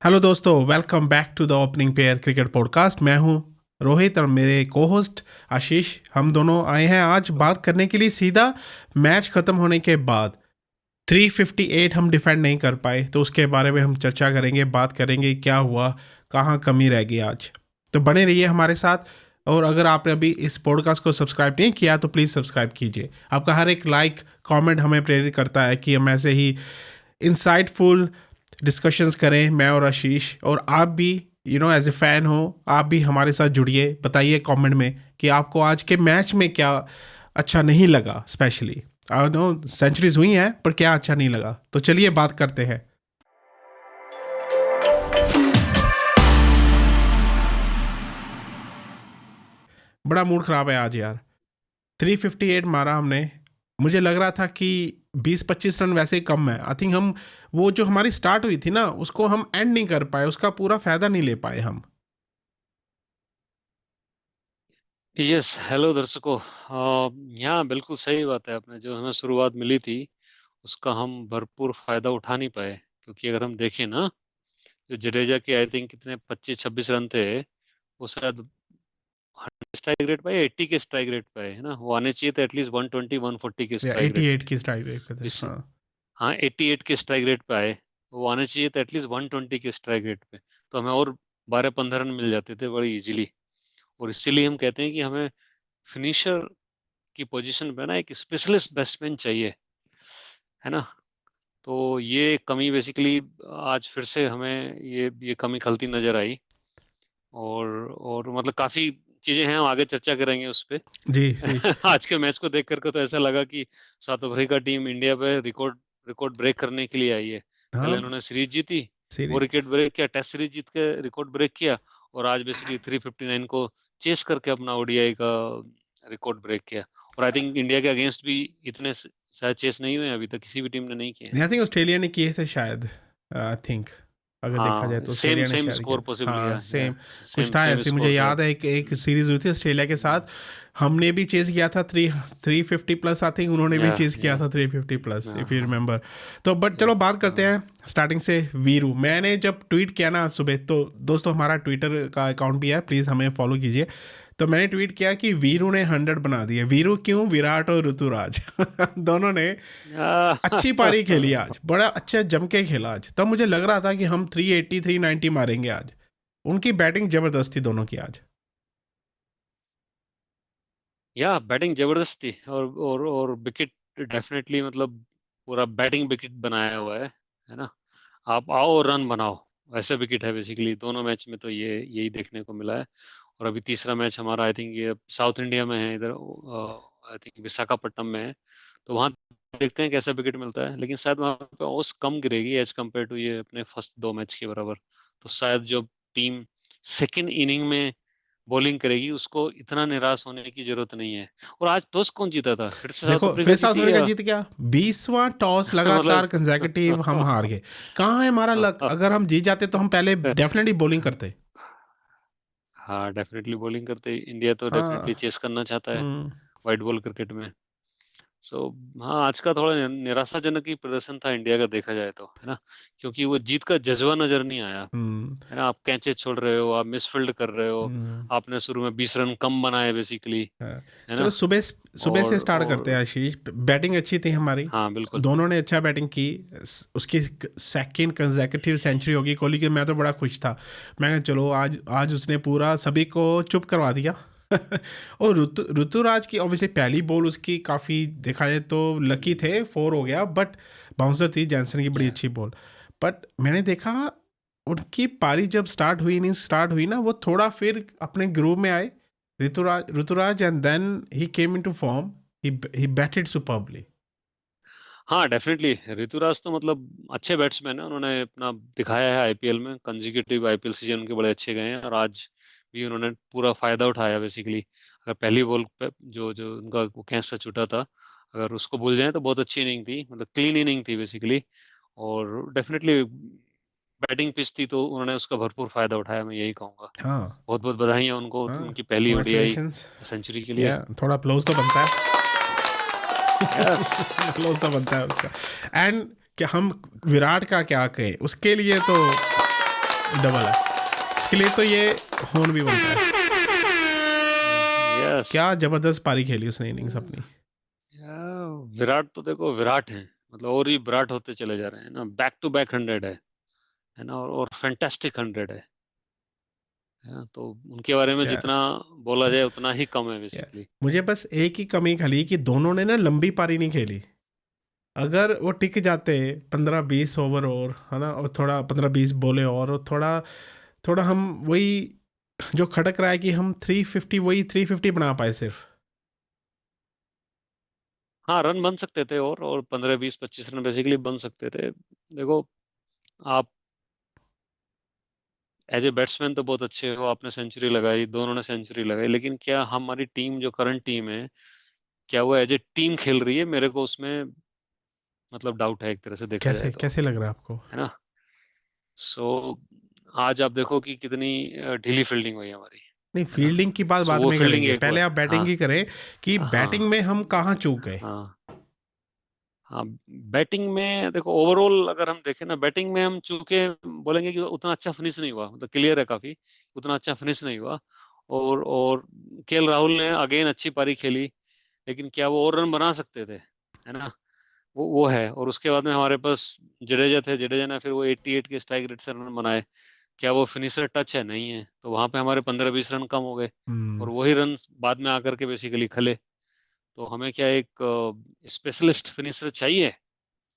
Hello दोस्तों, welcome back to the opening pair cricket podcast. मैं हूं रोहित और मेरे को होस्ट आशीष। हम दोनों आए हैं आज बात करने के लिए सीधा मैच ख़त्म होने के बाद 358 हम डिफेंड नहीं कर पाए, तो उसके बारे में हम चर्चा करेंगे, बात करेंगे क्या हुआ, कहाँ कमी रह गई आज। तो बने रहिए हमारे साथ। और अगर आपने अभी इस पॉडकास्ट को सब्सक्राइब नहीं किया तो प्लीज़ सब्सक्राइब कीजिए। आपका हर एक लाइक कमेंट हमें प्रेरित करता है कि हम ऐसे ही इंसाइटफुल डिस्कशंस करें, मैं और आशीष। और आप भी एज ए फ़ैन हो, आप भी हमारे साथ जुड़िए। बताइए कमेंट में कि आपको आज के मैच में क्या अच्छा नहीं लगा। स्पेशली आई नो सेंचुरीज हुई हैं, पर क्या अच्छा नहीं लगा। तो चलिए बात करते हैं। बड़ा मूड ख़राब है आज यार। 358 मारा हमने। मुझे लग रहा था कि 20-25 रन वैसे ही कम है। आई थिंक हम वो जो हमारी स्टार्ट हुई थी ना, उसको हम एंड नहीं कर पाए, उसका पूरा फ़ायदा नहीं ले पाए हम। यस, हेलो दर्शकों। यहाँ बिल्कुल सही बात है। आपने जो हमें शुरुआत मिली थी उसका हम भरपूर फायदा उठा नहीं पाए, क्योंकि अगर हम देखें ना, जो जडेजा के आई थिंक कितने 25-26 रन थे, वो शायद 100 स्ट्राइक रेट पे 80 के स्ट्राइक रेट पे है ना। वो आने चाहिए थे एटलीस्ट 120-140 के या स्ट्राइक रेट 88 पे। की स्ट्राइक रेट पे थे, जिस हाँ। हाँ, 88 के स्ट्राइक रेट पे आए। वो आने चाहिए थे एटलीस्ट 120 के स्ट्राइक रेट पे, तो हमें और 12-15 रन मिल जाते थे बड़ी इजीली। और इसीलिए हम कहते हैं कि हमें फिनिशर की पोजीशन पे ना एक स्पेशलिस्ट बैट्समैन चाहिए, है ना। तो ये कमी बेसिकली आज फिर से हमें ये कमी खलती नजर आई। और मतलब काफी चीजें हैं, हम आगे चर्चा करेंगे उस पे। जी जी। आज के मैच को देख करके तो ऐसा लगा कि साउथ अफ्रीका टीम इंडिया पे रिकॉर्ड रिकॉर्ड ब्रेक करने के लिए आई है। हाँ, पहले उन्होंने सीरीज जीती, वो सीरीज। विकेट ब्रेक किया, टेस्ट सीरीज जीत के रिकॉर्ड ब्रेक किया, और आज बेसिकली 359 को चेस करके अपना ओडीआई का रिकॉर्ड ब्रेक किया। और आई थिंक इंडिया के अगेंस्ट भी इतने शायद चेस नहीं हुए अभी तक, किसी भी टीम ने नहीं किए। आई थिंक ऑस्ट्रेलिया ने किए थे शायद। आई थिंक अगर देखा जाए हाँ, तो सेम ऑस्ट्रेलिया ने सेम शायद किया स्कोर था। पॉसिबली, हाँ, या सेम कुछ सेम था सेम ऐसे, मुझे स्कोर शायद। याद है एक एक हम्म, सीरीज हुई थी ऑस्ट्रेलिया के हम्म, साथ। हमने भी चेज किया था 350 प्लस। आई थिंक उन्होंने भी या चेज किया या था 350 प्लस, हाँ इफ यू हाँ रिमेंबर। तो बट चलो बात करते हैं स्टार्टिंग से। वीरू, मैंने जब ट्वीट किया ना आज सुबह, तो दोस्तों हमारा ट्विटर का अकाउंट भी है, प्लीज़ हमें फॉलो कीजिए। तो मैंने ट्वीट किया कि वीरू ने 100 बना दिए। वीरू क्यों? विराट और ऋतुराज दोनों ने अच्छी पारी खेली आज, बड़ा अच्छा जम के खेला आज। तब मुझे लग रहा था कि हम 380 390 मारेंगे आज। उनकी बैटिंग जबरदस्त थी दोनों की आज। या बैटिंग जबरदस्त थी, और विकेट डेफिनेटली, मतलब पूरा बैटिंग विकेट बनाया हुआ है ना। आप आओ और रन बनाओ, वैसे विकेट है बेसिकली दोनों मैच में। तो ये यही देखने को मिला है। और अभी तीसरा मैच हमारा आई थिंक ये साउथ इंडिया में है, इधर आई थिंक विशाखापट्टनम में है। तो वहाँ देखते हैं कैसा विकेट मिलता है, लेकिन शायद वहाँ पे ओस कम गिरेगी एज कम्पेयर टू ये अपने फर्स्ट दो मैच के बराबर। तो शायद जो टीम सेकेंड इनिंग में बॉलिंग करेगी उसको इतना निराश होने की जरूरत नहीं है। और आज टॉस कौन जीता था, फिर से साउथ देखो फिर अफ्रीका साउथ जीती अफ्रीका या? जीत गया। 20वां टॉस लगातार मतलब कंसेक्यूटिव हम हार गए। कहाँ है हमारा लक? अगर हम जीत जाते तो हम पहले डेफिनेटली बॉलिंग करते। हाँ, डेफिनेटली बॉलिंग करते। इंडिया तो डेफिनेटली हाँ। चेस करना चाहता है हम्म। वाइट बॉल क्रिकेट में। सो हाँ, आज का थोड़ा निराशाजनक ही प्रदर्शन था इंडिया का, देखा जाए तो, है ना। क्योंकि वो जीत का जज्बा नजर नहीं आया, हम्म। है ना। आप कैचे छोड़ रहे हो, आप मिसफील्ड कर रहे हो, हम्म। आपने शुरू में 20 रन कम बनाए बेसिकली, हाँ। है चलो ना। सुबह सुबह से स्टार्ट करते हैं और आशीष। बैटिंग अच्छी थी हमारी। हाँ, बिल्कुल। दोनों ने अच्छा बैटिंग की। उसकी सेकंड कंसेक्यूटिव सेंचुरी होगी कोहली की। मैं तो बड़ा खुश था। मैं कहा चलो आज आज उसने पूरा सभी को चुप करवा दिया। और ऋतुराज की ऑब्वियसली पहली बॉल उसकी काफ़ी, देखा जाए तो लकी थे, 4 हो गया, बट बाउंसर थी जैनसन की, बड़ी या अच्छी बॉल। बट मैंने देखा उनकी पारी जब स्टार्ट हुई, इनिंग स्टार्ट हुई ना, वो थोड़ा फिर अपने ग्रूव में आए, Ruturaj, and then he came into form. He batted superbly. हाँ, डेफिनेटली ऋतुराज तो मतलब अच्छे बैट्समैन है, उन्होंने अपना दिखाया है आईपीएल में। कंजिक्यूटिव आईपीएल सीजन उनके बड़े अच्छे गए हैं, और आज भी उन्होंने पूरा फायदा उठाया बेसिकली। अगर पहली बॉल पे जो जो उनका वो कैच सा छूटा था, अगर उसको भूल जाए तो बहुत अच्छी इनिंग थी, मतलब क्लीन इनिंग थी बेसिकली। और डेफिनेटली बैटिंग पिच थी, तो उन्होंने उसका भरपूर फायदा उठाया, मैं यही कहूंगा। हाँ। बहुत बहुत बधाइयाँ उनको हाँ, उनकी पहली ओडीआई कॉन्ग्रेचुलेशंस। सेंचुरी के लिए। या थोड़ा अप्लॉज तो बनता है। यस। अप्लॉज तो बनता है उसका। एंड क्या हम विराट का क्या कहें उसके लिए तो। डबल है, इसके लिए तो ये होन भी बनता है। यस। क्या जबरदस्त पारी खेली उसने इनिंग्स अपनी। विराट तो देखो विराट है, मतलब और ही विराट होते चले जा रहे हैं ना, बैक टू बैक 100 है ना, और फैंटास्टिक 100 है ना, तो उनके बारे में क्या जितना बोला जाए उतना ही कम है या, बेसिकली। मुझे बस एक ही कमी खली कि दोनों ने ना लंबी पारी नहीं खेली। अगर वो टिक जाते 15-20 ओवर और है ना, और थोड़ा 15-20 बोले और थोड़ा थोड़ा हम वही जो खटक रहा है कि हम 350 वही 350 बना पाए सिर्फ। हाँ, रन बन सकते थे, और 15 20 25 रन बेसिकली बन सकते थे। देखो, आप एज ए बैट्समैन तो बहुत अच्छे हो, आपने सेंचुरी लगाई, दोनों ने सेंचुरी लगाई, लेकिन क्या हमारी टीम जो करंट टीम है, क्या वो एज ए टीम खेल रही है? मेरे को उसमें मतलब डाउट है, एक तरह से देखा जाए कैसे तो, कैसे लग रहा है आपको? है ना। सो आज आप देखो कि कितनी ढीली फील्डिंग हुई हमारी, नहीं, है ना। फील्डिंग की बात सो बाद वो में फील्डिंग करेंगे, एक पहले बार, आप हाँ बैटिंग की करें कि बैटिंग हाँ में हम कहाँ चूक गए। हाँ हाँ। बैटिंग में देखो, ओवरऑल अगर हम देखें ना, बैटिंग में हम चूके बोलेंगे कि उतना अच्छा फिनिश नहीं हुआ, मतलब क्लियर है काफी, उतना अच्छा फिनिश नहीं हुआ। और केएल राहुल ने अगेन अच्छी पारी खेली, लेकिन क्या वो और रन बना सकते थे, है ना। वो है, और उसके बाद में हमारे पास जडेजा थे, जडेजा ने फिर वो 88 के स्ट्राइक रेट से रन बनाए। क्या वो फिनिशर टच है? नहीं है, तो वहां पे हमारे 15 20 रन कम हो गए, हम्म। और वही रन बाद में आकर के बेसिकली खले। तो हमें क्या एक स्पेशलिस्ट फिनिशर चाहिए?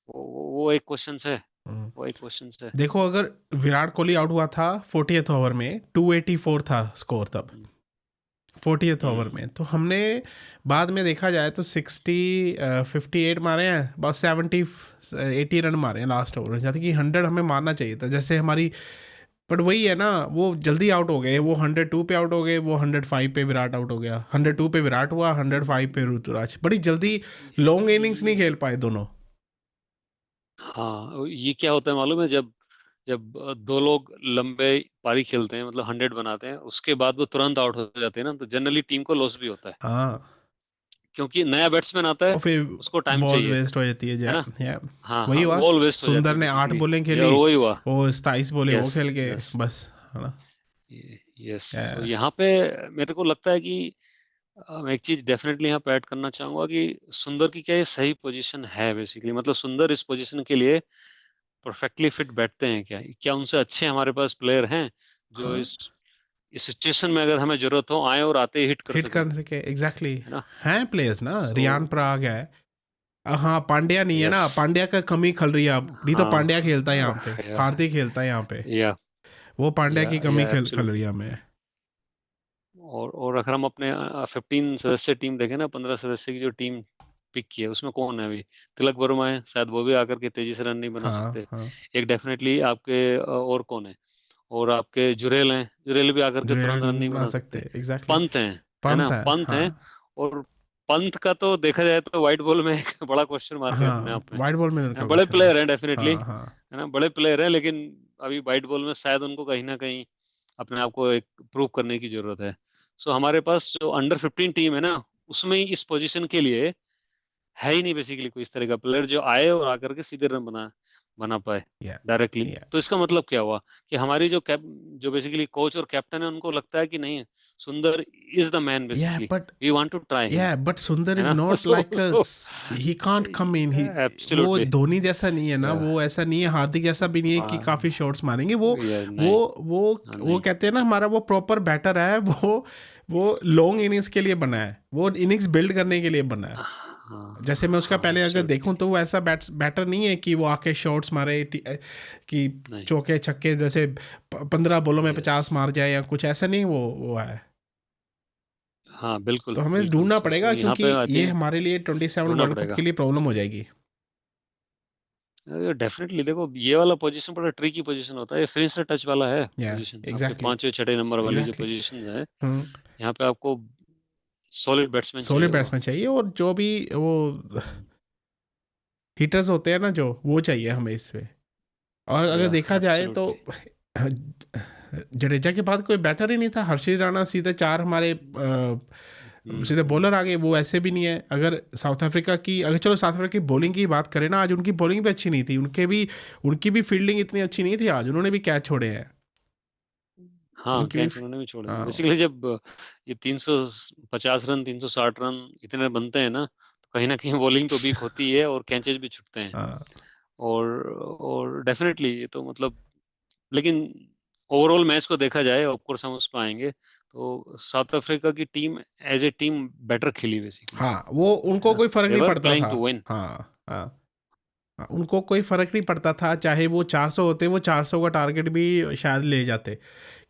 वो एक क्वेश्चन है, हम्म। वो एक क्वेश्चन है। देखो, अगर विराट कोहली आउट हुआ था 40th ओवर में, 284 था स्कोर तब हम्म 40th ओवर हम्म में, तो हमने बाद में देखा जाए तो 58 मारे हैं, बस 80 रन मारे हैं लास्ट ओवर में, जैसे कि 100 हमें मारना चाहिए था जैसे हमारी। बट वही है ना, वो जल्दी आउट हो गए, वो 102 पे आउट हो गए, वो 105 पे विराट आउट हो गया, 102 पे विराट हुआ, 105 पे ऋतुराज, बड़ी जल्दी लॉन्ग इनिंग्स नहीं खेल पाए दोनों। हाँ, ये क्या होता है मालूम है? जब जब दो लोग लंबे पारी खेलते हैं, मतलब 100 बनाते हैं, उसके बाद वो तुरंत आउट हो जाते हैं ना, तो जनरली टीम को लॉस भी होता है, हाँ, क्योंकि नया बैट्समैन आता और है, फिर उसको टाइम बॉल्स चाहिए, वेस्ट हो जाती है, है ना। या हाँ वही हाँ, हुआ। बॉल वेस्ट हो जाती सुंदर है ने 8 बेसिकली, बॉलें ये और खेली, वही हुआ। वो 27 बॉलें वो यस खेल गए यस बस, है ना। यस। सो या, यहाँ पे मेरे को लगता है कि मैं एक चीज डेफिनेटली यहाँ पे ऐड करना चाहूंगा कि सुंदर की क्या ये सही पोजीशन है बेसिकली, मतलब सुंदर इस पोजीशन के लिए परफेक्टली फिट बैठते हैं क्या? क्या उनसे अच्छे हमारे पास प्लेयर हैं जो हाँ, इस सिचुएशन में अगर हमें जरूरत हो आए और आते ही हिट कर हिट सकें, कर सके, एग्जैक्टली। है ना। हैं प्लेयर्स ना, सो रियान पराग है। हाँ, पांड्या नहीं है यस। ना, पांड्या का कमी खल रही है अब, नहीं तो पांड्या हाँ खेलता है यहाँ पे, या हार्दिक खेलता है यहाँ पे। या वो पांड्या की कमी या खल रही है एब्सोल्युटली। हमें। और अगर हम अपने 15 सदस्य टीम देखें ना, 15 सदस्य की जो टीम पिक की है, उसमें कौन है अभी? तिलक वर्मा है, शायद वो भी आकर के तेजी से रन नहीं बना हाँ सकते। हाँ, एक डेफिनेटली आपके और कौन है? और आपके जुरेल हैं, जुरेल भी आकर के जुड़ेल तुरंत रन नहीं बना बना सकते, सकते। एग्जैक्टली। पंत हैं, है पंत ना, है, पंत हाँ। हैं। और पंत का तो देखा जाए तो व्हाइट बॉल में एक बड़ा क्वेश्चन मार्क है अपने हाँ, आप में, वाइट बॉल में है ना। का बड़े क्वेश्चन प्लेयर मार्क। हैं डेफिनेटली, हाँ हाँ, है ना, बड़े प्लेयर हैं, लेकिन अभी व्हाइट बॉल में शायद उनको कहीं ना कहीं अपने आप को एक प्रूव करने की जरूरत है। सो हमारे पास जो अंडर 15 टीम है ना, उसमें ही इस पोजीशन के लिए है ही नहीं बेसिकली कोई इस तरह का प्लेयर जो आए और आकर के सीधे रन बना बना पाए या डायरेक्टली। या तो इसका मतलब क्या हुआ कि हमारी जो बेसिकली कोच और कैप्टन है, उनको लगता है कि नहीं, सुंदर इज द मैन या basically, but we want to try him, but Sundar है इज ना। Not so like, so he can't come in, he वो एब्सोल्युटली धोनी जैसा नहीं है ना, वो ऐसा नहीं है, हार्दिक जैसा भी नहीं है कि काफी शॉट्स मारेंगे वो। या वो नहीं, वो हाँ, वो नहीं, कहते हैं ना, हमारा वो प्रॉपर बैटर है, वो लॉन्ग इनिंग्स के लिए बना है, वो इनिंग्स बिल्ड करने के लिए बना है। हाँ जैसे मैं उसका हाँ पहले अगर एब्सोल्युटली। देखूं तो वो ऐसा बैटर नहीं है कि वो आके शॉट्स मारे, कि नहीं, चौके छक्के जैसे 15 बॉलों में यस, 50 मार जाए या कुछ ऐसा नहीं, वो है। हाँ बिल्कुल तो हमें बिल्कुल। ढूंढना सो पड़ेगा, यहाँ क्योंकि पे आई ये थिंक हमारे लिए 27 ढूंढना वर्ल्ड कप पड़ेगा। के लिए प्रॉब्लम हो जाएगी। डेफिनेटली देखो, ये वाला पोजीशन बड़ा ट्रिकी पोजीशन होता है, ये फिनिशर टच वाला है या, पोजीशन, आपके एग्जैक्टली, 5वें 6ठे नंबर वाली जो एग्जैक्टली। पोजीशन है, हम्म। यहाँ पे आपको सॉलिड बैट्समैन चाहिए सोलिड होगा। बैट्समैन चाहिए, और जो भी वो हम्म, हिटर्स होते हैं ना, जो वो चाहिए हमें इसमें। और अगर या देखा जाए तो एब्सोल्युटली। जडेजा के बाद कोई बैटर ही नहीं था, हर्षित राणा सीधे 4 हमारे सीधे बॉलर आ गए, वो ऐसे भी नहीं है। अगर साउथ अफ्रीका की, अगर चलो साउथ अफ्रीका की बॉलिंग की बात करें ना, आज उनकी बॉलिंग भी अच्छी नहीं थी, उनकी भी फील्डिंग इतनी अच्छी नहीं थी, आज उन्होंने भी कैच छोड़े हैं। हाँ उनकी भी कैच उन्होंने भी छोड़े हैं हाँ बेसिकली। जब ये 350 रन 360 रन इतने बनते हैं ना, तो कहीं ना कहीं बॉलिंग तो वीक होती है और कैचेज भी छूटते हैं। हाँ और डेफिनेटली ये तो मतलब, लेकिन ओवरऑल मैच को देखा जाए, ऑफ कोर्स हम उस पर आएंगे, तो साउथ अफ्रीका की team as a team better खेली बेसिकली, हाँ, वो है उनको ना। कोई फर्क दे नहीं वर पड़ता प्लेइंग था। To win. हाँ हाँ हाँ, उनको कोई फर्क नहीं पड़ता था, चाहे वो 400 होते, वो 400 का टारगेट भी शायद ले जाते,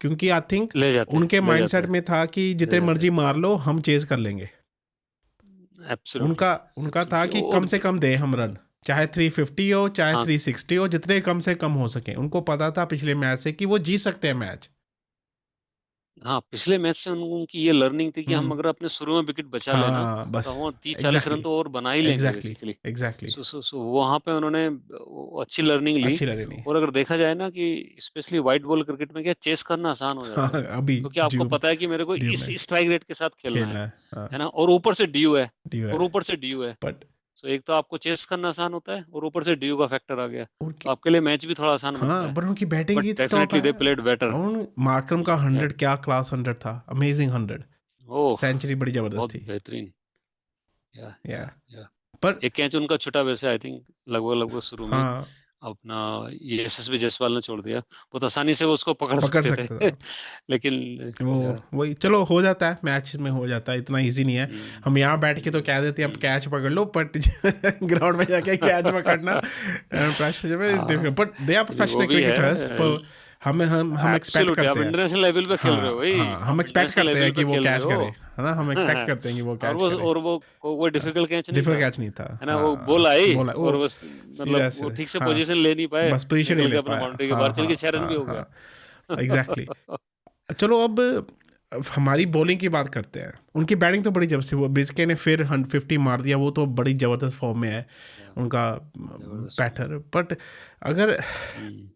क्योंकि आई थिंक ले जाते उनके ले जाते माइंडसेट में था कि ले जितने जाते मर्जी मार लो हम चेज कर लेंगे। एब्सोल्युटली। उनका उनका था एब्सोल्युटली कि कम और से कम दे हम रन, चाहे 350 हो चाहे हाँ 360 हो, जितने कम से कम हो सके। उनको पता था पिछले मैच से कि वो जीत सकते हैं मैच। हाँ, पिछले मैच से उनकी ये लर्निंग थी कि हम हम्म। अगर अपने शुरू में विकेट बचा लेना, हाँ तो बस, हम 30-40 रन एग्जैक्टली तो और बना ही लेंगे एग्जैक्टली बेसिकली। एग्जैक्टली। सो वहां पे उन्होंने वो अच्छी लर्निंग ली। अच्छी लगी नहीं। और अगर देखा जाए ना कि स्पेशली वाइट बॉल क्रिकेट में क्या चेस करना आसान हो हाँ जाता है, अभी क्योंकि आपको ड्यू पता है कि मेरे को ड्यू इस में स्ट्राइक रेट के साथ खेलना खेलना है। हाँ है ना, और ऊपर से ड्यू है। ड्यू है। और ऊपर से ड्यू है। बट सो एक तो आपको चेस करना आसान होता है, और ऊपर से ड्यू का फैक्टर आ गया, तो उनकी, आपके लिए मैच भी थोड़ा आसान बनता हाँ है। बट उनकी batting but he top definitely है। They played better. और मार्करम का 100 क्या क्लास 100 था, अमेजिंग 100, ओह, सेंचुरी बड़ी जबरदस्त बहुत थी। बेहतरीन। या या या पर एक कैच उनका छुटा वैसे, आई थिंक लगभग लगभग शुरू में हाँ अपना ये यशस्वी जायसवाल ने छोड़ दिया। बहुत आसानी से वो उसको पकड़ पकड़ सकते सकता थे। था लेकिन वो। या वही चलो हो जाता है, मैच में हो जाता है, इतना इजी नहीं है। हम्म, हम यहाँ बैठ के तो कह देते हैं अब हम्म, कैच पकड़ लो, बट ग्राउंड में जाके कैच पकड़ना प्रेशर में इज डिफिकल्ट, हाँ बट दे आर नहीं, वो प्रोफेशनल भी है। क्रिकेटर्स। हम एक्सपेक्ट एब्सोल्युटली, आप करते हैं। इंटरनेशनल लेवल पे खेल रहे हो हाँ भाई। हाँ, हम आप एक्सपेक्ट इंटरनेशनल करते लेवल हैं कि पे वो खेल रहे कैच हो। करे, है ना, हम एक्सपेक्ट करते हैं कि वो कैच करे। और वो कोई डिफिकल्ट कैच नहीं डिफरेंट था, कैच नहीं था। है ना। वो बॉल हाँ आई बोला वो और बस सीधा मतलब वो से, ठीक से हाँ पोजीशन ले नहीं पाए, बस पोजीशन नहीं निकल ले के अपना पाया। बाउंड्री के हाँ बाहर चल हाँ के 6 रन भी हाँ हो हाँ गया। एग्जैक्टली। चलो अब हमारी बॉलिंग की बात करते हैं। उनकी बैटिंग तो बड़ी जबरदस्त थी, वो ब्रिस्के ने फिर 150 मार दिया, वो तो बड़ी ज़बरदस्त फॉर्म में है या, उनका जबरदस्त फॉर्म। बैटर। बट अगर हम्म,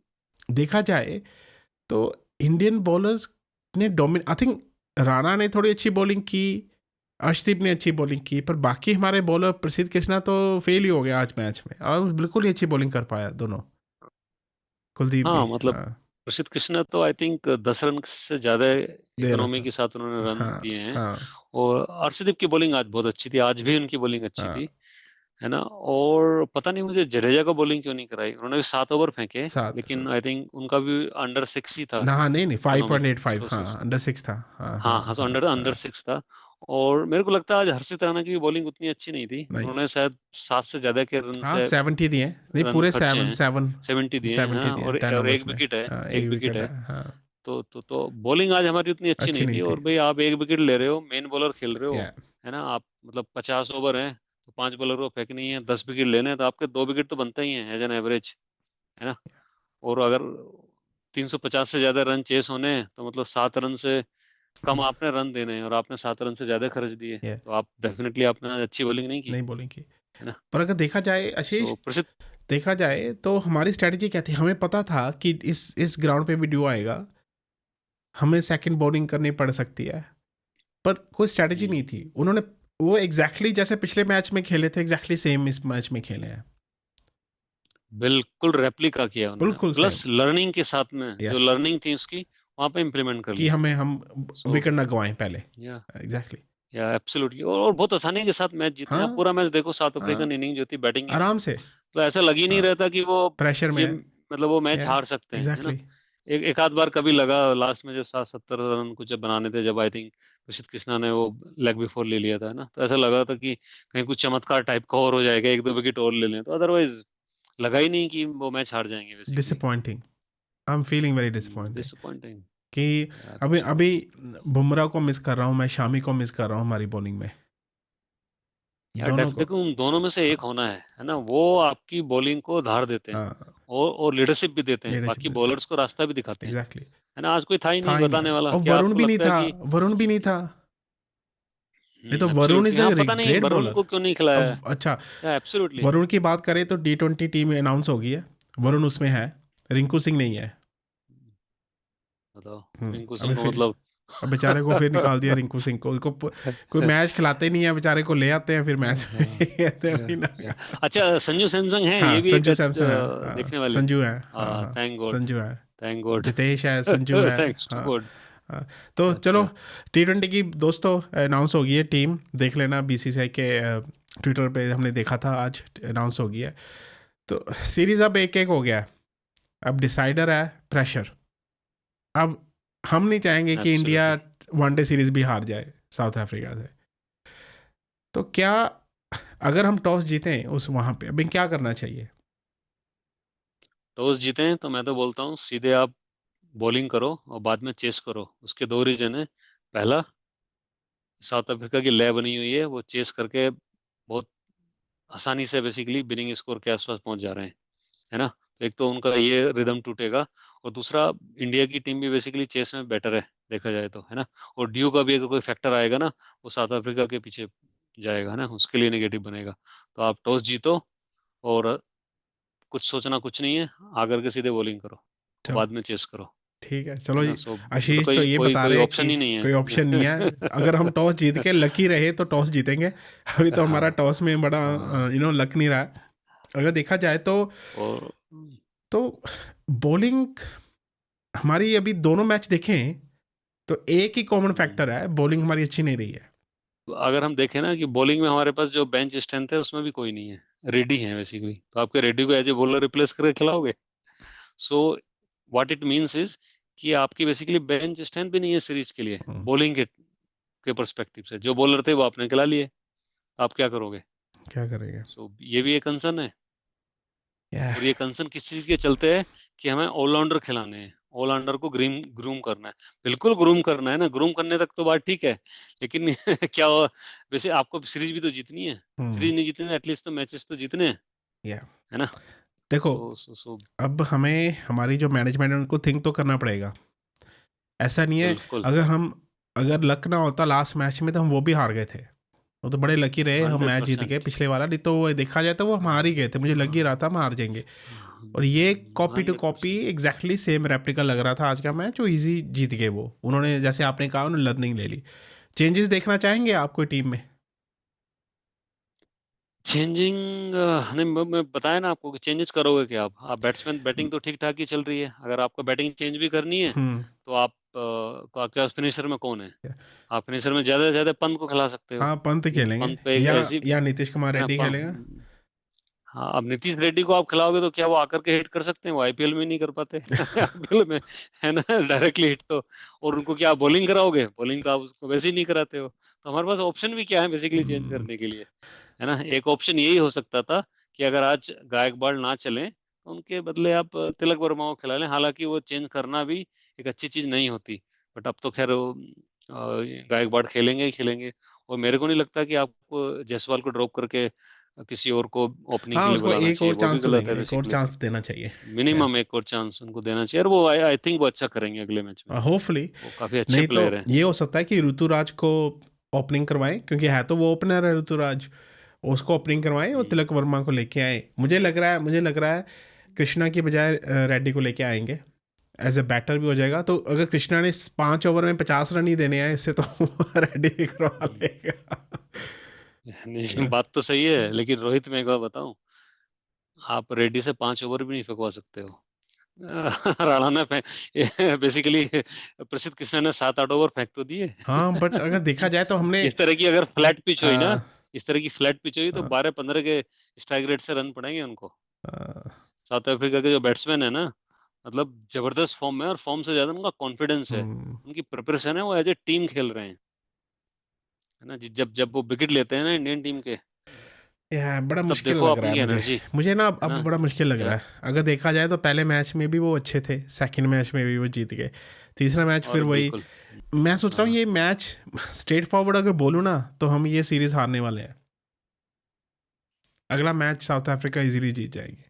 देखा जाए तो इंडियन बॉलर्स ने डोमिन, आई थिंक राणा ने थोड़ी अच्छी बॉलिंग की, अर्शदीप ने अच्छी बॉलिंग की, पर बाकी हमारे बॉलर प्रसिद्ध कृष्णा तो फेल ही हो गया आज मैच में, और बिल्कुल ही अच्छी बॉलिंग कर पाया दोनों, कुलदीप भी। हाँ मतलब हाँ प्रसिद्ध कृष्णा तो आई थिंक 10 रन से ज्यादा दे रहा इकोनॉमी था। के साथ उन्होंने रन हाँ दिए हैं। हाँ और अर्शदीप की बॉलिंग आज बहुत अच्छी थी, आज भी उनकी बॉलिंग अच्छी हाँ थी, है ना। और पता नहीं मुझे जडेजा का बॉलिंग क्यों नहीं कराई, उन्होंने भी 7 ओवर फेंके, सात। लेकिन आई थिंक उनका भी अंडर 6 ही था हाँ नहीं नहीं, इकोनॉमी। 5.85, सो सो हाँ अंडर 6 था। हाँ हाँ हाँ हाँ, तो हाँ अंडर अंडर हाँ। 6 था। और मेरे को लगता है आज हर्षित राणा की बॉलिंग उतनी अच्छी नहीं थी, नहीं, उन्होंने शायद 7 से ज्यादा के रन हाँ से 70 दिए, नहीं रन पूरे खर्चे सेवन हैं। सेवन 70 दिए हैं 70 हाँ, दिए 10 और ओवर्स एक में। विकेट है। हाँ एक एक विकेट विकेट है। है। हाँ तो बॉलिंग आज हमारी उतनी अच्छी अच्छी नहीं नहीं थी। थी। और भाई आप एक विकेट ले रहे हो, मेन बॉलर खेल रहे हो, या है ना। आप मतलब 50 ओवर हैं, तो 5 बॉलर को फेंकनी है, 10 विकेट लेने हैं, तो आपके 2 विकेट तो बनते ही हैं एज एन एवरेज, है ना। और अगर 350 से ज्यादा रन चेस होने हैं, तो मतलब 7 रन से कम आपने रन देने हैं, और आपने 7 रन से ज्यादा खर्च दिए, या तो आप डेफिनेटली आपने आज अच्छी बॉलिंग नहीं की, नहीं बोलेंगे। है ना। पर अगर देखा जाए सो आशीष, प्रसिद्ध। देखा जाए तो हमारी स्ट्रेटजी क्या थी, हमें पता था कि इस ग्राउंड पे भी ड्यू आएगा, हमें सेकंड बॉलिंग करनी पड़ सकती है, पर कोई स्ट्रेटजी नहीं हम्म, थी। उन्होंने वो एग्जैक्टली जैसे पिछले मैच में खेले थे, एग्जैक्टली सेम इस मैच में खेले हैं, बिल्कुल रेप्लिका किया उन्होंने, बिल्कुल सेम। प्लस लर्निंग के साथ में जो यस, लर्निंग थी उसकी वहां पे इम्प्लीमेंट कर कि ली। हम सो विकेट ना गवाएं पहले। या एग्जैक्टली। या एब्सोल्युटली, और बहुत आसानी के साथ मैच जीते हैं। आप हाँ पूरा मैच देखो, साउथ हाँ अफ्रीकन इनिंग जो थी, बैटिंग इनिंग, आराम से। तो ऐसा लग ही नहीं हाँ रहा था कि वो प्रेशर में ये है। मतलब वो मैच या हार सकते हैं, है ना। एग्जैक्टली। एक आध बार कभी लगा लास्ट में, जब 70 रन कुछ जब बनाने थे, जब आई थिंक प्रसिद्ध कृष्णा ने वो लेग बिफोर ले लिया था, है ना, तो ऐसा लगा था कि कहीं कुछ चमत्कार टाइप का और हो जाएगा, 1-2 विकेट और ले लें, तो अदरवाइज लगा ही नहीं कि वो मैच हार जाएंगे basically. Disappointing, I am feeling very disappointed disappointing. कि अभी अभी एब्सोल्युटली। बुमराह को मिस कर रहा हूँ मैं, शामी को मिस कर रहा हूँ हमारी बॉलिंग में, यार दोनों को। देखो, उन दोनों में से एक होना है ना। वो आपकी बॉलिंग को धार देते हैं, हाँ और लीडरशिप भी देते हैं, लीडरशिप बाकी देते हैं। बॉलर्स को रास्ता भी दिखाते हैं, एग्जैक्टली। है ना। आज कोई था ही था नहीं ही नहीं बताने यार, वाला। और क्या वरुण आपको भी नहीं लगता है था, कि वरुण भी नहीं था। नहीं तो वरुण एब्सोल्युटली, इज अ हाँ पता नहीं ग्रेट वरुण बॉलर। को क्यों नहीं खिलाया है। अब अच्छा, या एब्सोल्युटली। वरुण की बात करें तो T20 टीम अनाउंस हो गई है, वरुण उसमें है, रिंकू सिंह नहीं है। बताओ, रिंकू सिंह अभी को फिर, मतलब अब बेचारे को फिर निकाल दिया रिंकू सिंह को, कोई मैच खिलाते नहीं है बेचारे को, ले आते हैं फिर मैच में हाँ, कहते हैं या, अभी ना। या। अच्छा, संजू सैमसंग है, हाँ ये भी एक संजू सैमसन है, हाँ, देखने वाले। संजू है, हाँ हाँ थैंक गॉड। संजू है, थैंक गॉड। जितेश है, संजू है। थैंक्स टू हाँ गॉड। हाँ, तो चलो अच्छा T20 की दोस्तों अनाउंस हो गई है टीम, देख लेना BCCI के ट्विटर पे हमने देखा था, आज अनाउंस हो गई है। तो सीरीज अब एक एक हो गया है, अब डिसाइडर है प्रेशर। अब हम नहीं चाहेंगे कि इंडिया एब्सोल्युटली। वनडे सीरीज भी हार जाए साउथ अफ्रीका से। तो क्या, अगर हम टॉस जीतें उस वहां पे, अभी क्या करना चाहिए? टॉस जीते हैं तो मैं तो बोलता हूँ सीधे आप बॉलिंग करो और बाद में चेस करो। उसके दो रीजन है। पहला, साउथ अफ्रीका की लय बनी हुई है, वो चेस करके बहुत आसानी से बेसिकली विनिंग स्कोर के आसपास पहुंच जा रहे हैं, है ना। तो एक तो उनका ये रिदम टूटेगा, और दूसरा इंडिया की टीम भी बेसिकली चेस में बेटर है देखा जाए तो, है ना। और ड्यू का भी अगर कोई फैक्टर आएगा ना, वो साउथ अफ्रीका के पीछे जाएगा, है ना, उसके लिए नेगेटिव बनेगा। तो आप टॉस जीतो, और कुछ सोचना कुछ नहीं है, आकर के सीधे बॉलिंग करो और चलो बाद में चेस करो, ठीक है, है चलो ना। सो मतलब आशीष तो कोई ये कोई बता कोई रहे हैं ऑप्शन कि ही नहीं कोई ऑप्शन नहीं है। अगर हम टॉस जीत के लकी रहे तो टॉस जीतेंगे। अभी तो हमारा हाँ टॉस में बड़ा हाँ। लक नहीं रहा है। अगर देखा जाए और तो बॉलिंग हमारी अभी दोनों मैच देखें तो एक ही कॉमन हम्म, फैक्टर है, बॉलिंग हमारी अच्छी नहीं रही है। अगर हम देखें ना कि बॉलिंग में हमारे पास जो बेंच स्ट्रेंथ है उसमें भी कोई नहीं है, रेडी है बेसिकली। तो आपके रेडी को एज ए बॉलर रिप्लेस करके खिलाओगे? So what it means is कि आपकी बेसिकली बेंच स्ट्रेंथ भी नहीं है सीरीज के लिए, हम्म, बॉलिंग के परस्पेक्टिव से। जो बॉलर थे वो आपने खिला लिए, आप क्या करोगे? क्या करेंगे? सो ये भी एक कंसर्न है। या और ये कंसर्न किस चीज के चलते है? कि हमें ऑलराउंडर खिलाने हैं, ऑलराउंडर को ग्रीम ग्रूम करना है। बिल्कुल ग्रूम करना है ना, ग्रूम करने तक तो बात ठीक है, लेकिन क्या हो, वैसे आपको सीरीज भी तो जीतनी है। हम्म, सीरीज नहीं जीतनी, एटलीस्ट तो मैचेस तो जीतने हैं, या है ना। देखो, सो अब हमें हमारी जो मैनेजमेंट है उनको थिंक तो करना पड़ेगा। ऐसा नहीं है, बिल्कुल अगर हम, अगर लक ना होता लास्ट मैच में तो हम वो भी हार गए थे। वो तो बड़े लकी रहे, हम हंड्रेड मैच जीत गए परसेंट पिछले वाला, नहीं तो वो देखा जाए तो वो हम हार ही गए थे, मुझे लग ही रहा था हम हार जाएंगे। और ये copy two hundred copy percent exactly same replica लग रहा था आज का मैच, वो इजी जीत गए वो, उन्होंने जैसे आपने कहा उन्होंने लर्निंग ले ली। चेंजेस देखना चाहेंगे आप कोई टीम में? चेंजिंग। नहीं, मैं बताया ना आपको कि चेंजेस करोगे क्या आप बैट्समैन, बैटिंग तो ठीक ठाक ही चल रही है, अगर आपको बैटिंग चेंज भी करनी है हम्म, तो आप आपके पास फिनिशर में कौन है? आप फिनिशर में ज्यादा से ज्यादा पंत को खिला सकते हो। हाँ पंत खेलेंगे, पंत पे एक ऐसी, या नीतीश कुमार है ना, रेड्डी खेलेगा। हाँ, अब नीतीश रेड्डी को आप खिलाओगे तो क्या वो आकर के हिट कर सकते हैं? वो आईपीएल में नहीं कर पाते आईपीएल में, है ना, डायरेक्टली हिट तो। और उनको क्या आप बॉलिंग कराओगे? बॉलिंग तो आप उसको वैसे ही नहीं कराते हो। तो हमारे पास ऑप्शन भी क्या है बेसिकली चेंज हम्म, करने के लिए, है ना। एक ऑप्शन यही हो सकता था कि अगर आज गायकवाड़ ना चले तो उनके बदले आप तिलक वर्मा को खिला लें, हालांकि वो चेंज करना भी एक अच्छी चीज नहीं होती। बट अब तो खैर वो, गायकवाड़ खेलेंगे ही खेलेंगे। और मेरे को नहीं लगता कि आपको जायसवाल को ड्रॉप करके किसी और को ओपनिंग के हाँ लिए उसको बुलाना एक चाहिए, और वो भी चांस तो गलत है देंगे, एक और बेसिकली। चांस देना चाहिए। मिनिमम एक और चांस उनको देना चाहिए, और वो आई थिंक वो अच्छा करेंगे अगले मैच में। होपफुली। वो काफी अच्छे नहीं तो प्लेयर हैं। ये हो सकता है कि ऋतुराज को ओपनिंग करवाएं, क्योंकि है तो वो ओपनर है ऋतुराज, उसको ओपनिंग करवाएं और हम्म, तिलक वर्मा को लेके आए। मुझे लग रहा है कृष्णा की बजाय रेड्डी को लेके आएंगे, एज ए बैटर भी हो जाएगा। तो अगर कृष्णा ने 5 ओवर में 50 रन ही देने हैं इससे तो रेड्डी भी करवा हम्म। लेगा। नहीं, बात तो सही है, लेकिन रोहित, मैं एक बार बताऊं, आप रेड्डी से 5 ओवर भी नहीं फेंकवा सकते हो। राणा ने बेसिकली प्रसिद्ध कृष्णा ने 7-8 ओवर फेंक तो दिए। हाँ बट अगर देखा जाए तो हमने इस तरह की अगर फ्लैट पिच हुई ना, आ, इस तरह की फ्लैट पिच हुई तो आ, 12-15 के स्ट्राइक रेट से रन पड़ेंगे उनको। आ, साउथ अफ्रीका के जो बैट्समैन है ना, मतलब जबरदस्त फॉर्म में है, और फॉर्म से ज्यादा उनका कॉन्फिडेंस है, हम्म, उनकी प्रिपरेशन है, वो एज ए टीम खेल रहे हैं, है ना। जब जब वो विकेट लेते हैं ना इंडियन टीम के, यार बड़ा तब मुश्किल देखो लग रहा है अपनी मुझे। एनर्जी, मुझे ना है अब ना। बड़ा मुश्किल लग क्या? रहा है। अगर देखा जाए तो पहले मैच में भी वो अच्छे थे, सेकंड मैच में भी वो जीत गए, तीसरा मैच फिर और वही। बिल्कुल। मैं सोच रहा हूँ हाँ ये मैच स्ट्रेट फॉरवर्ड अगर बोलूँ ना तो हम ये सीरीज हारने वाले हैं। अगला मैच साउथ अफ्रीका इजीली जीत जाएगी।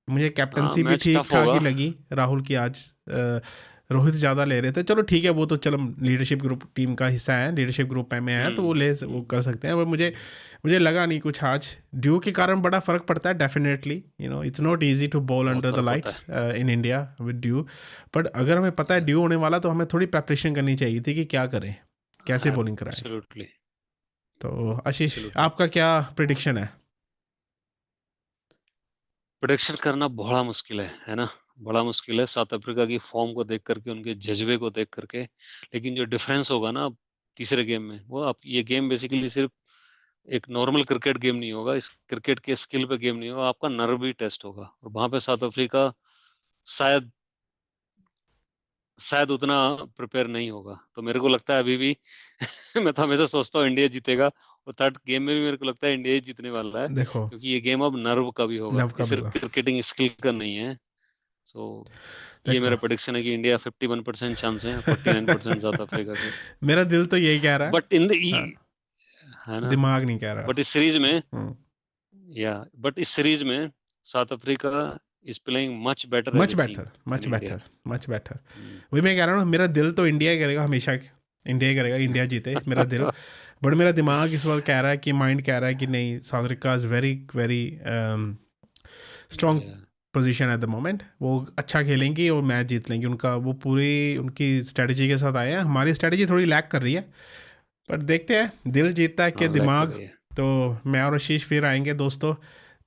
मुझे हाँ, कैप्टनसी भी मैच ठीक टफ ठाक ही होगा। लगी राहुल की आज। रोहित ज़्यादा ले रहे थे, चलो ठीक है, वो तो चलो लीडरशिप ग्रुप टीम का हिस्सा है, लीडरशिप ग्रुप में है तो वो कर सकते हैं। पर मुझे लगा नहीं कुछ आज। ड्यू के कारण बड़ा फ़र्क पड़ता है definitely, it's not easy to bowl बहुत अंडर द फर्क होता lights in India with dew. But अगर हमें पता है है। ड्यू होने वाला तो हमें थोड़ी प्रेपरेशन करनी चाहिए थी कि क्या करें, कैसे बॉलिंग कराएं। एब्सोल्युटली। तो आशीष, एब्सोल्युटली। आपका क्या प्रिडिक्शन है? प्रोडिक्शन करना बड़ा मुश्किल है ना। बड़ा मुश्किल है साउथ अफ्रीका की फॉर्म को देख करके, उनके जज्बे को देख करके। लेकिन जो डिफरेंस होगा ना तीसरे गेम में, वो आप, ये गेम बेसिकली सिर्फ एक नॉर्मल क्रिकेट गेम नहीं होगा, इस क्रिकेट के स्किल पे गेम नहीं होगा, आपका नर्व भी टेस्ट होगा। और वहां पे साउथ अफ्रीका शायद शायद उतना प्रिपेयर नहीं होगा। तो मेरे को लगता है अभी भी मैं तो हमेशा सोचता हूँ इंडिया जीतेगा, और थर्ड गेम में भी मेरे को लगता है इंडिया ही जीतने वाला है, देखो, क्योंकि ये गेम अब नर्व का भी होगा, नव ये का भी सिर्फ होगा। क्रिकेटिंग स्किल का नहीं है। सो ये देखो मेरा प्रेडिक्शन है कि इंडिया 51% चांस है, 49% साउथ अफ्रीका के। मेरा दिल तो यही कह रहा है। बट इन द, हाँ, है ना, दिमाग नहीं कह रहा। बट इस सीरीज में, हम्म, या बट इस सीरीज में South Africa is playing much better as much a team better, than much India. Better, much better. वही मैं कह रहा हूँ, मेरा दिल तो इंडिया ही करेगा हमेशा, इंडिया ही करेगा, इंडिया जीते मेरा दिल। बट मेरा दिमाग इस वक्त कह रहा है कि, माइंड कह रहा है कि नहीं, south Africa is very very strong position at the moment. वो अच्छा खेलेंगी और मैच जीत लेंगी। उनका वो पूरी उनकी स्ट्रेटजी के साथ आए हैं। हमारी स्ट्रेटजी थोड़ी लैक कर रही है, पर देखते हैं दिल जीतता है कि हाँ, लैग कर दिमाग। रही है। तो मैं और आशीष फिर आएंगे दोस्तों,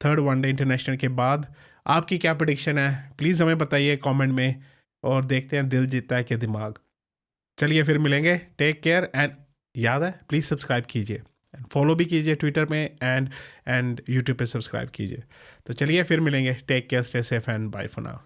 थर्ड वनडे इंटरनेशनल के बाद। आपकी क्या प्रेडिक्शन है, प्लीज़ हमें बताइए कमेंट में, और देखते हैं दिल जीतता है कि दिमाग। चलिए फिर मिलेंगे, टेक केयर, एंड याद है प्लीज़ सब्सक्राइब कीजिए, फॉलो भी कीजिए ट्विटर में, एंड यूट्यूब पे सब्सक्राइब कीजिए। तो चलिए फिर मिलेंगे, take care, stay safe and bye for now.